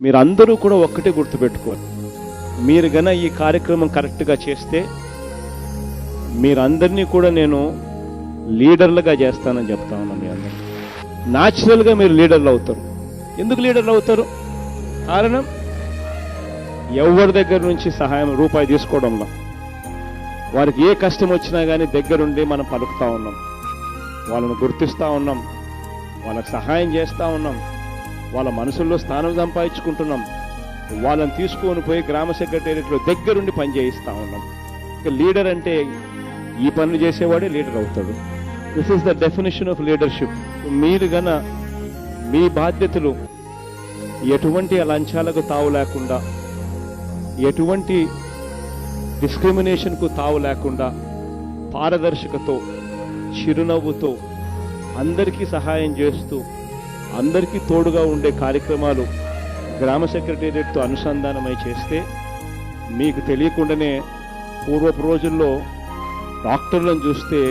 మీరందరూ కూడా ఒక్కటే గుర్తుపెట్టుకోవాలి, మీరు గన ఈ కార్యక్రమం కరెక్ట్గా చేస్తే మీరందరినీ కూడా నేను లీడర్లుగా చేస్తానని చెప్తా ఉన్నాను. మీ అందరూ న్యాచురల్గా మీరు లీడర్లు అవుతారు. ఎందుకు లీడర్లు అవుతారు? కారణం, ఎవరి దగ్గర నుంచి సహాయం రూపాయి తీసుకోవడంలో, వారికి ఏ కష్టం వచ్చినా కానీ దగ్గరుండి మనం పలుకుతూ ఉన్నాం, వాళ్ళను గుర్తిస్తూ ఉన్నాం, వాళ్ళకి సహాయం చేస్తూ ఉన్నాం, వాళ్ళ మనసుల్లో స్థానం సంపాదించుకుంటున్నాం, వాళ్ళని తీసుకొని పోయి గ్రామ సెక్రటేరియట్లో దగ్గరుండి పని చేయిస్తూ ఉన్నాం. ఇక లీడర్ అంటే ఈ పనులు చేసేవాడే లీడర్ అవుతాడు. This is the definition of leadership. మీరు గన మీ బాధ్యతలు ఎటువంటి లంచాలకు తావు లేకుండా, ఎటువంటి డిస్క్రిమినేషన్కు తావు లేకుండా, పారదర్శకతో, చిరునవ్వుతో అందరికీ సహాయం చేస్తూ అందరికీ తోడుగా ఉండే కార్యక్రమాలు గ్రామ సెక్రటేరియట్తో అనుసంధానమై చేస్తే, మీకు తెలియకుండానే పూర్వపు రోజుల్లో డాక్టర్లను చూస్తే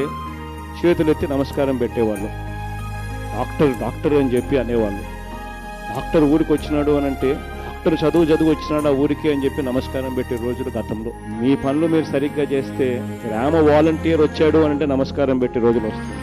చేతులెత్తి నమస్కారం పెట్టేవాళ్ళు. డాక్టర్ అని చెప్పి అనేవాళ్ళు. డాక్టర్ ఊరికి వచ్చినాడు అని అంటే, డాక్టర్ చదువు వచ్చినాడు ఆ ఊరికి అని చెప్పి నమస్కారం పెట్టే రోజులు గతంలో. మీ పనులు మీరు సరిగ్గా చేస్తే గ్రామ వాలంటీర్ వచ్చాడు అని అంటే నమస్కారం పెట్టే రోజులు వస్తుంది.